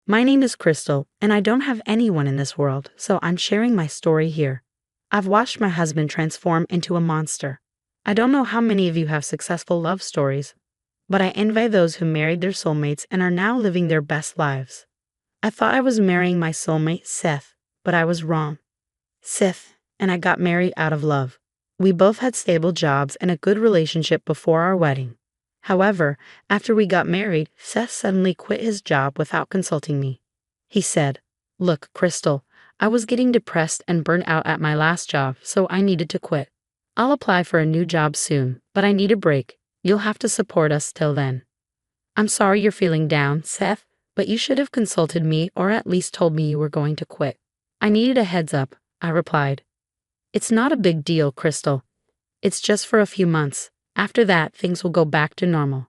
My name is Crystal, and I don't have anyone in this world, so I'm sharing my story here. I've watched my husband transform into a monster. I don't know how many of you have successful love stories, but I envy those who married their soulmates and are now living their best lives. I thought I was marrying my soulmate, Seth, but I was wrong. Seth and I got married out of love. We both had stable jobs and a good relationship before our wedding. However, after we got married, Seth suddenly quit his job without consulting me. He said, "Look, Crystal, I was getting depressed and burnt out at my last job, so I needed to quit. I'll apply for a new job soon, but I need a break. You'll have to support us till then." "I'm sorry you're feeling down, Seth, but you should have consulted me or at least told me you were going to quit." "I needed a heads up," I replied. "It's not a big deal, Crystal. It's just for a few months. After that, things will go back to normal."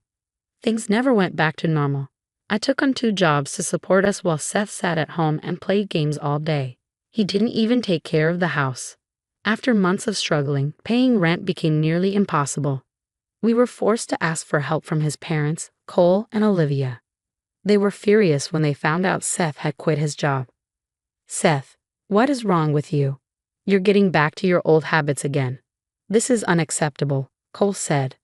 Things never went back to normal. I took on 2 jobs to support us while Seth sat at home and played games all day. He didn't even take care of the house. After months of struggling, paying rent became nearly impossible. We were forced to ask for help from his parents, Cole and Olivia. They were furious when they found out Seth had quit his job. "Seth, what is wrong with you? You're getting back to your old habits again. This is unacceptable," Cole said.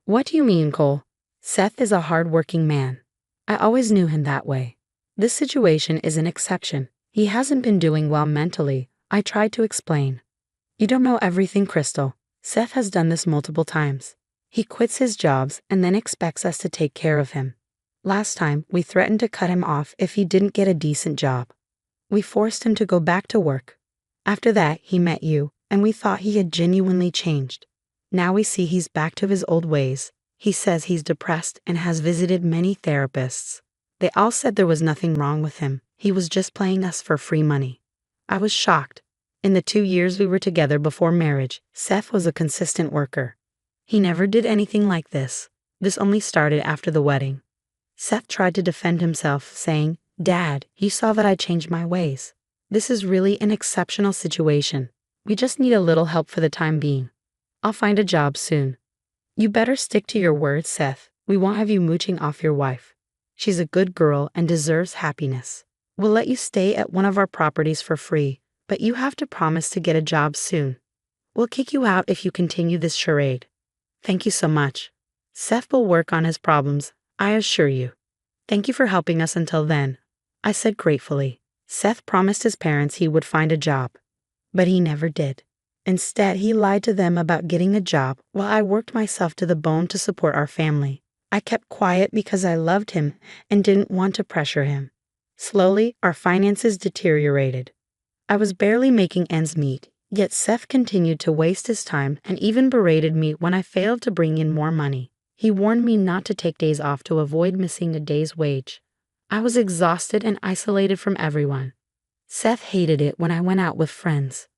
"What do you mean, Cole? Seth is a hard-working man. I always knew him that way. This situation is an exception. He hasn't been doing well mentally," I tried to explain. "You don't know everything, Crystal. Seth has done this multiple times. He quits his jobs and then expects us to take care of him. Last time, we threatened to cut him off if he didn't get a decent job. We forced him to go back to work. After that, he met you, and we thought he had genuinely changed. Now we see he's back to his old ways. He says he's depressed and has visited many therapists. They all said there was nothing wrong with him. He was just playing us for free money." I was shocked. In the 2 years we were together before marriage, Seth was a consistent worker. He never did anything like this. This only started after the wedding. Seth tried to defend himself, saying, "Dad, you saw that I changed my ways. This is really an exceptional situation. We just need a little help for the time being. I'll find a job soon." "You better stick to your word, Seth. We won't have you mooching off your wife. She's a good girl and deserves happiness. We'll let you stay at one of our properties for free, but you have to promise to get a job soon. We'll kick you out if you continue this charade." "Thank you so much. Seth will work on his problems, I assure you." "Thank you for helping us until then," I said gratefully. Seth promised his parents he would find a job, but he never did. Instead, he lied to them about getting a job while I worked myself to the bone to support our family. I kept quiet because I loved him and didn't want to pressure him. Slowly, our finances deteriorated. I was barely making ends meet, yet Seth continued to waste his time and even berated me when I failed to bring in more money. He warned me not to take days off to avoid missing a day's wage. I was exhausted and isolated from everyone. Seth hated it when I went out with friends.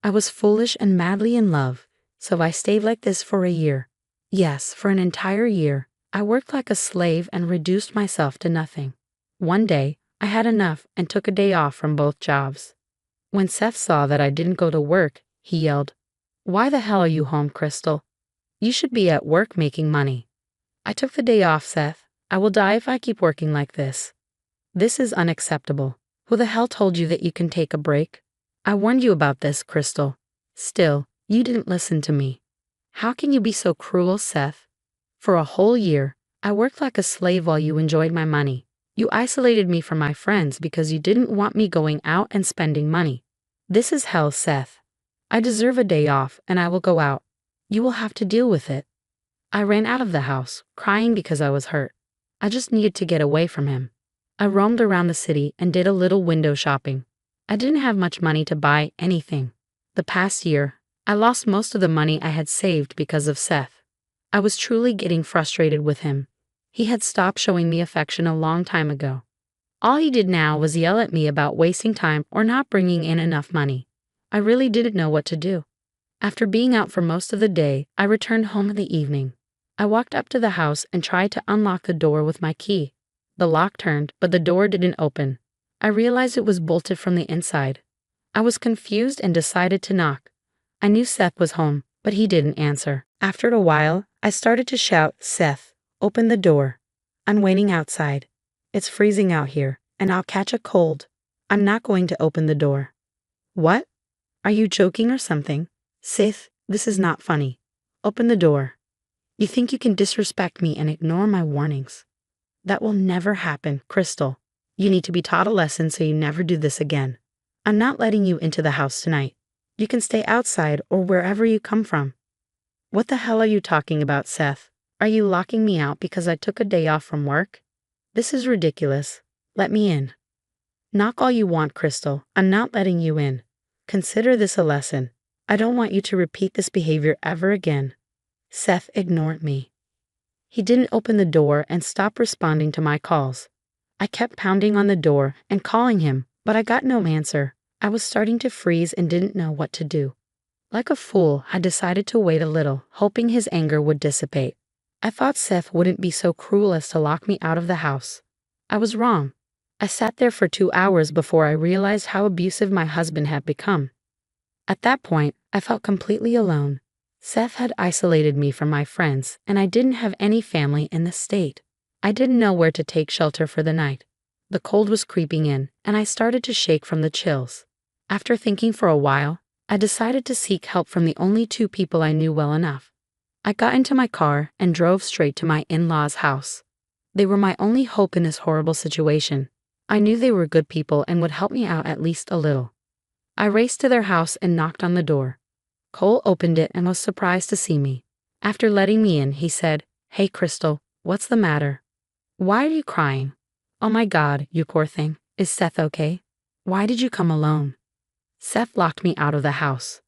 I was foolish and madly in love, so I stayed like this for a year. Yes, for an entire year. I worked like a slave and reduced myself to nothing. One day, I had enough and took a day off from both jobs. When Seth saw that I didn't go to work, he yelled, "Why the hell are you home, Crystal? You should be at work making money." "I took the day off, Seth. I will die if I keep working like this." "This is unacceptable. Who the hell told you that you can take a break? I warned you about this, Crystal. Still, you didn't listen to me. How can you be so cruel, Seth? For a whole year, I worked like a slave while you enjoyed my money. You isolated me from my friends because you didn't want me going out and spending money. This is hell, Seth. I deserve a day off and I will go out. You will have to deal with it." I ran out of the house, crying because I was hurt. I just needed to get away from him. I roamed around the city and did a little window shopping. I didn't have much money to buy anything. The past year, I lost most of the money I had saved because of Seth. I was truly getting frustrated with him. He had stopped showing me affection a long time ago. All he did now was yell at me about wasting time or not bringing in enough money. I really didn't know what to do. After being out for most of the day, I returned home in the evening. I walked up to the house and tried to unlock the door with my key. The lock turned, but the door didn't open. I realized it was bolted from the inside. I was confused and decided to knock. I knew Seth was home, but he didn't answer. After a while, I started to shout, "Seth, open the door. I'm waiting outside. It's freezing out here. and I'll catch a cold. I'm not going to open the door. What? Are you joking or something? Seth, this is not funny. Open the door. You think you can disrespect me and ignore my warnings? That will never happen, Crystal. You need to be taught a lesson so you never do this again. I'm not letting you into the house tonight. You can stay outside or wherever you come from. What the hell are you talking about, Seth? Are you locking me out because I took a day off from work? This is ridiculous. Let me in. Knock all you want, Crystal. I'm not letting you in. Consider this a lesson. I don't want you to repeat this behavior ever again. Seth ignored me. He didn't open the door and stop responding to my calls. I kept pounding on the door and calling him, but I got no answer. I was starting to freeze and didn't know what to do. Like a fool, I decided to wait a little, hoping his anger would dissipate. I thought Seth wouldn't be so cruel as to lock me out of the house. I was wrong. I sat there for 2 hours before I realized how abusive my husband had become. At that point, I felt completely alone. Seth had isolated me from my friends, and I didn't have any family in the state. I didn't know where to take shelter for the night. The cold was creeping in, and I started to shake from the chills. After thinking for a while, I decided to seek help from the only 2 people I knew well enough. I got into my car and drove straight to my in-laws' house. They were my only hope in this horrible situation. I knew they were good people and would help me out at least a little. I raced to their house and knocked on the door. Cole opened it and was surprised to see me. After letting me in, he said, "Hey, Crystal, what's the matter? Why are you crying? Oh my God, you poor thing. Is Seth okay? Why did you come alone?" Seth locked me out of the house.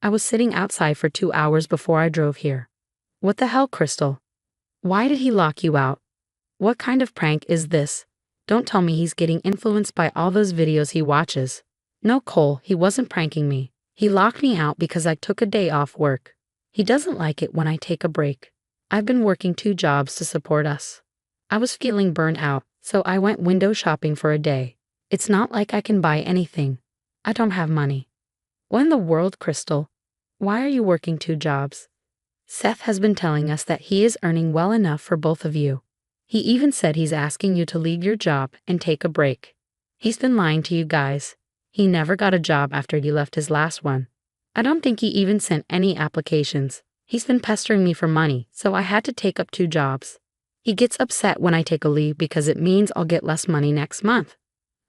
I was sitting outside for 2 hours before I drove here. What the hell, Crystal? Why did he lock you out? What kind of prank is this? Don't tell me he's getting influenced by all those videos he watches. No, Cole, he wasn't pranking me. He locked me out because I took a day off work. He doesn't like it when I take a break. I've been working 2 jobs to support us. I was feeling burnt out, so I went window shopping for a day. It's not like I can buy anything. I don't have money. What in the world, Crystal? Why are you working 2 jobs? Seth has been telling us that he is earning well enough for both of you. He even said he's asking you to leave your job and take a break. He's been lying to you guys. He never got a job after he left his last one. I don't think he even sent any applications. He's been pestering me for money, so I had to take up 2 jobs. He gets upset when I take a leave because it means I'll get less money next month.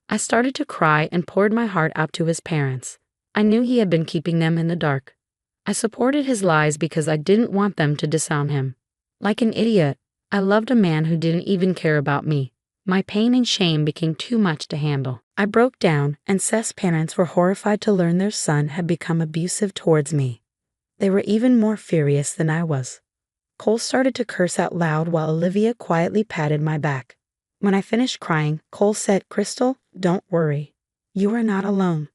I started to cry and poured my heart out to his parents. I knew he had been keeping them in the dark. I supported his lies because I didn't want them to disown him. Like an idiot, I loved a man who didn't even care about me. My pain and shame became too much to handle. I broke down, and Seth's parents were horrified to learn their son had become abusive towards me. They were even more furious than I was. Cole started to curse out loud while Olivia quietly patted my back. When I finished crying, Cole said, "Crystal, don't worry. You are not alone.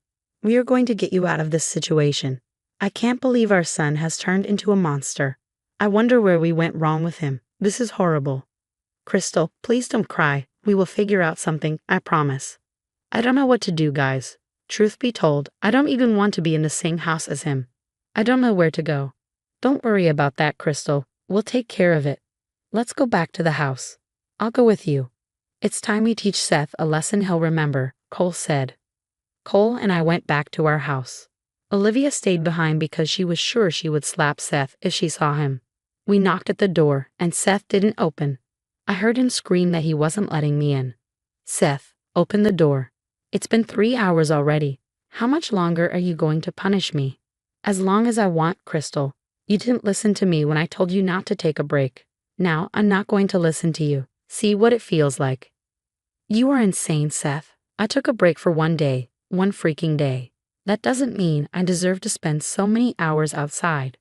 We are going to get you out of this situation. I can't believe our son has turned into a monster. I wonder where we went wrong with him. This is horrible. Crystal, please don't cry. We will figure out something, I promise." I don't know what to do, guys. Truth be told, I don't even want to be in the same house as him. I don't know where to go. Don't worry about that, Crystal. We'll take care of it. Let's go back to the house. I'll go with you. It's time we teach Seth a lesson he'll remember, Cole said. Cole and I went back to our house. Olivia stayed behind because she was sure she would slap Seth if she saw him. We knocked at the door, and Seth didn't open. I heard him scream that he wasn't letting me in. "Seth, open the door. It's been 3 hours already. How much longer are you going to punish me?" "As long as I want, Crystal. You didn't listen to me when I told you not to take a break. Now I'm not going to listen to you. See what it feels like." "You are insane, Seth. I took a break for 1 day, 1 freaking day. That doesn't mean I deserve to spend so many hours outside.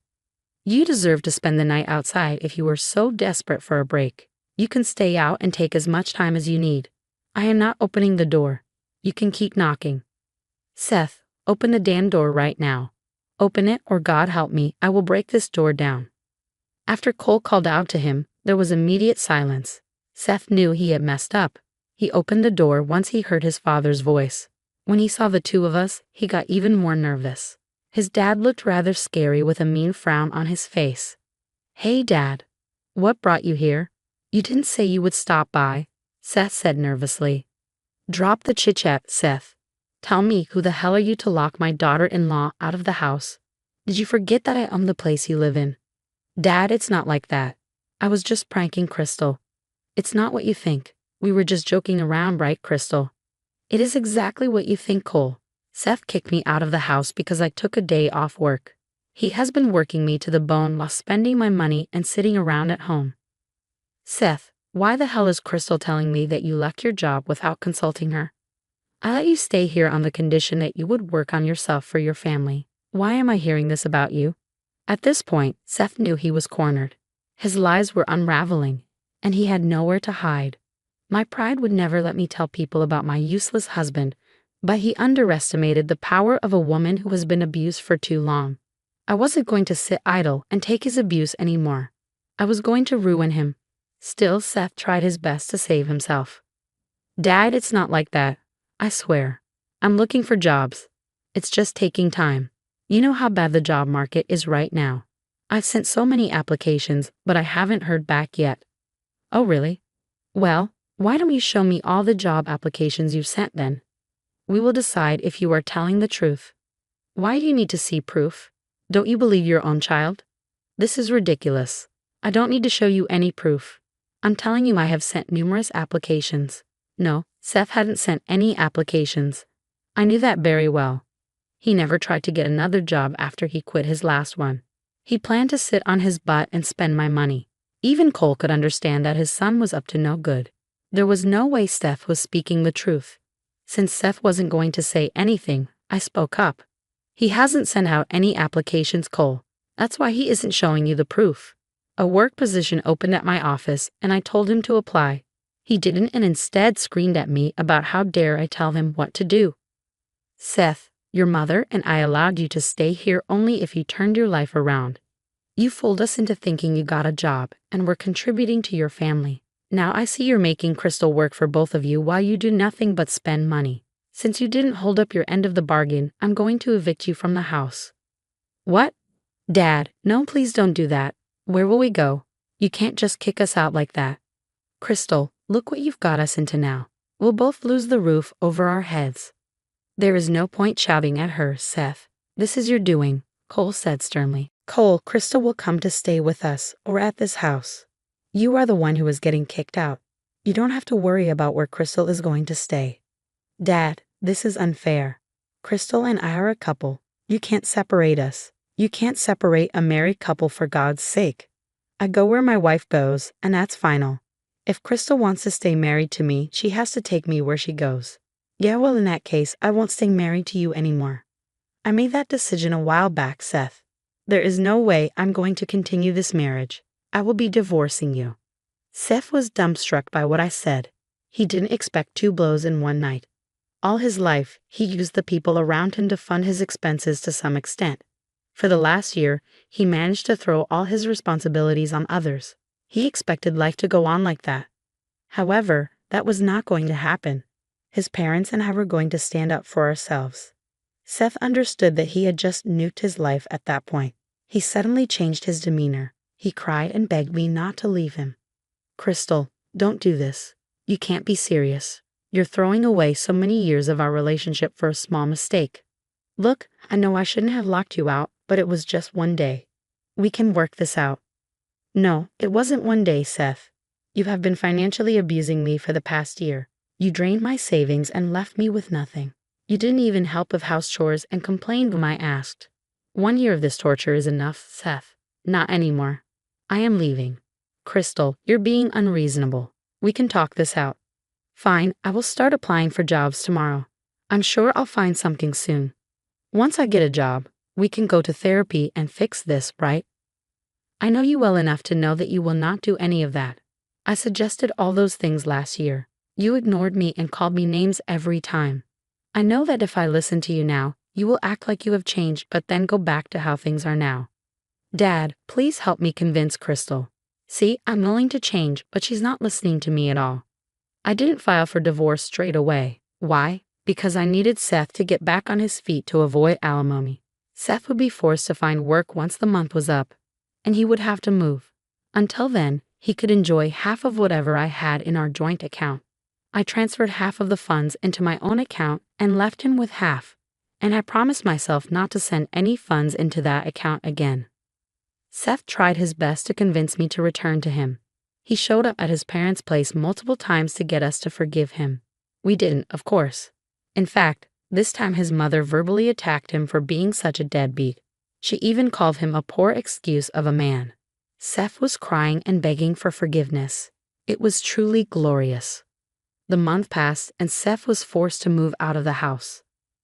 You deserve to spend the night outside if you were so desperate for a break. You can stay out and take as much time as you need. I am not opening the door. You can keep knocking." "Seth, open the damn door right now. Open it or God help me, I will break this door down." After Cole called out to him, there was immediate silence. Seth knew he had messed up. He opened the door once he heard his father's voice. When he saw the 2 of us, he got even more nervous. His dad looked rather scary with a mean frown on his face. "Hey, Dad. What brought you here? You didn't say you would stop by," Seth said nervously. Drop the chit-chat, Seth. Tell me, who the hell are you to lock my daughter-in-law out of the house? Did you forget that I own the place you live in? Dad, it's not like that. I was just pranking Crystal. It's not what you think. We were just joking around, right, Crystal? It is exactly what you think, Cole. Seth kicked me out of the house because I took a day off work. He has been working me to the bone while spending my money and sitting around at home. Seth, why the hell is Crystal telling me that you left your job without consulting her? I let you stay here on the condition that you would work on yourself for your family. Why am I hearing this about you? At this point, Seth knew he was cornered. His lies were unraveling, and he had nowhere to hide. My pride would never let me tell people about my useless husband, but he underestimated the power of a woman who has been abused for too long. I wasn't going to sit idle and take his abuse anymore. I was going to ruin him. Still, Seth tried his best to save himself. Dad, it's not like that. I swear. I'm looking for jobs. It's just taking time. You know how bad the job market is right now. I've sent so many applications, but I haven't heard back yet. Oh, really? Well, why don't you show me all the job applications you've sent then? We will decide if you are telling the truth. Why do you need to see proof? Don't you believe your own child? This is ridiculous. I don't need to show you any proof. I'm telling you I have sent numerous applications. No, Seth hadn't sent any applications. I knew that very well. He never tried to get another job after he quit his last one. He planned to sit on his butt and spend my money. Even Cole could understand that his son was up to no good. There was no way Seth was speaking the truth. Since Seth wasn't going to say anything, I spoke up. He hasn't sent out any applications, Cole. That's why he isn't showing you the proof. A work position opened at my office, and I told him to apply. He didn't and instead screamed at me about how dare I tell him what to do. Seth, your mother and I allowed you to stay here only if you turned your life around. You fooled us into thinking you got a job and were contributing to your family. Now I see you're making Crystal work for both of you while you do nothing but spend money. Since you didn't hold up your end of the bargain, I'm going to evict you from the house. What? Dad, no, please don't do that. Where will we go? You can't just kick us out like that. Crystal, look what you've got us into now. We'll both lose the roof over our heads. There is no point shouting at her, Seth. This is your doing, Cole said sternly. Cole, Crystal will come to stay with us or at this house. You are the one who is getting kicked out. You don't have to worry about where Crystal is going to stay. Dad, this is unfair. Crystal and I are a couple. You can't separate us. You can't separate a married couple for God's sake. I go where my wife goes, and that's final. If Crystal wants to stay married to me, she has to take me where she goes. Yeah, well, in that case, I won't stay married to you anymore. I made that decision a while back, Seth. There is no way I'm going to continue this marriage. I will be divorcing you. Seth was dumbstruck by what I said. He didn't expect 2 blows in one night. All his life, he used the people around him to fund his expenses to some extent. For the last year, he managed to throw all his responsibilities on others. He expected life to go on like that. However, that was not going to happen. His parents and I were going to stand up for ourselves. Seth understood that he had just nuked his life at that point. He suddenly changed his demeanor. He cried and begged me not to leave him. Crystal, don't do this. You can't be serious. You're throwing away so many years of our relationship for a small mistake. Look, I know I shouldn't have locked you out, but it was just one day. We can work this out. No, it wasn't one day, Seth. You have been financially abusing me for the past year. You drained my savings and left me with nothing. You didn't even help with house chores and complained when I asked. 1 year of this torture is enough, Seth. Not anymore. I am leaving. Crystal, you're being unreasonable. We can talk this out. Fine, I will start applying for jobs tomorrow. I'm sure I'll find something soon. Once I get a job, we can go to therapy and fix this, right? I know you well enough to know that you will not do any of that. I suggested all those things last year. You ignored me and called me names every time. I know that if I listen to you now, you will act like you have changed but then go back to how things are now. Dad, please help me convince Crystal. See, I'm willing to change, but she's not listening to me at all. I didn't file for divorce straight away. Why? Because I needed Seth to get back on his feet to avoid alimony. Seth would be forced to find work once the month was up, and he would have to move. Until then, he could enjoy half of whatever I had in our joint account. I transferred half of the funds into my own account and left him with half, and I promised myself not to send any funds into that account again. Seth tried his best to convince me to return to him. He showed up at his parents' place multiple times to get us to forgive him. We didn't, of course. In fact, this time his mother verbally attacked him for being such a deadbeat. She even called him a poor excuse of a man. Seth was crying and begging for forgiveness. It was truly glorious. The month passed and Seth was forced to move out of the house.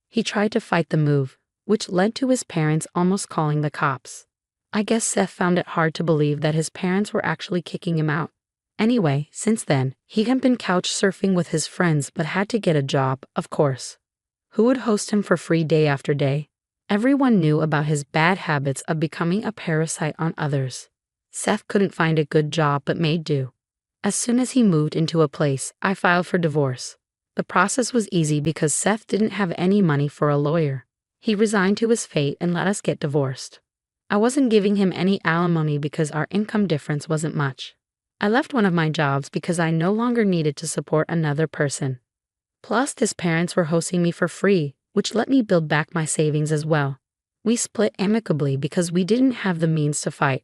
He tried to fight the move, which led to his parents almost calling the cops. I guess Seth found it hard to believe that his parents were actually kicking him out. Anyway, since then, he had been couch surfing with his friends but had to get a job, of course. Who would host him for free day after day? Everyone knew about his bad habits of becoming a parasite on others. Seth couldn't find a good job but made do. As soon as he moved into a place, I filed for divorce. The process was easy because Seth didn't have any money for a lawyer. He resigned to his fate and let us get divorced. I wasn't giving him any alimony because our income difference wasn't much. I left one of my jobs because I no longer needed to support another person. Plus, his parents were hosting me for free, which let me build back my savings as well. We split amicably because we didn't have the means to fight.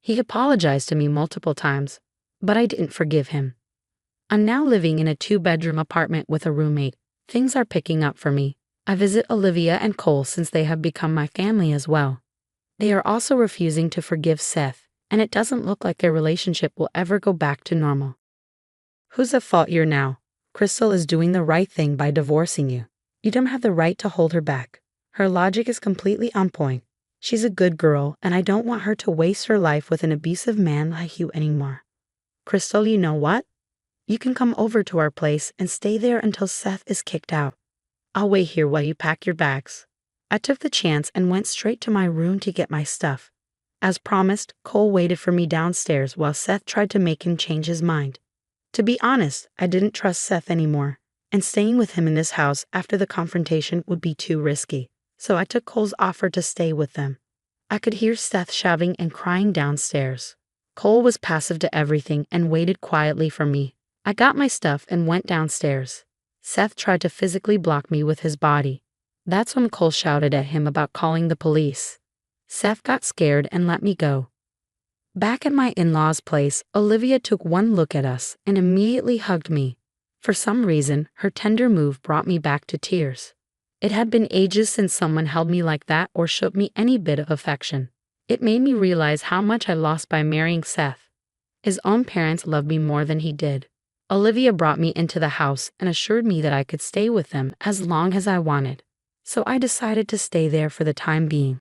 He apologized to me multiple times, but I didn't forgive him. I'm now living in a 2-bedroom apartment with a roommate. Things are picking up for me. I visit Olivia and Cole since they have become my family as well. They are also refusing to forgive Seth, and it doesn't look like their relationship will ever go back to normal. Who's at fault here now? Crystal is doing the right thing by divorcing you. You don't have the right to hold her back. Her logic is completely on point. She's a good girl, and I don't want her to waste her life with an abusive man like you anymore. Crystal, you know what? You can come over to our place and stay there until Seth is kicked out. I'll wait here while you pack your bags. I took the chance and went straight to my room to get my stuff. As promised, Cole waited for me downstairs while Seth tried to make him change his mind. To be honest, I didn't trust Seth anymore, and staying with him in this house after the confrontation would be too risky, so I took Cole's offer to stay with them. I could hear Seth shouting and crying downstairs. Cole was passive to everything and waited quietly for me. I got my stuff and went downstairs. Seth tried to physically block me with his body. That's when Cole shouted at him about calling the police. Seth got scared and let me go. Back at my in-laws' place, Olivia took one look at us and immediately hugged me. For some reason, her tender move brought me back to tears. It had been ages since someone held me like that or showed me any bit of affection. It made me realize how much I lost by marrying Seth. His own parents loved me more than he did. Olivia brought me into the house and assured me that I could stay with them as long as I wanted. So I decided to stay there for the time being.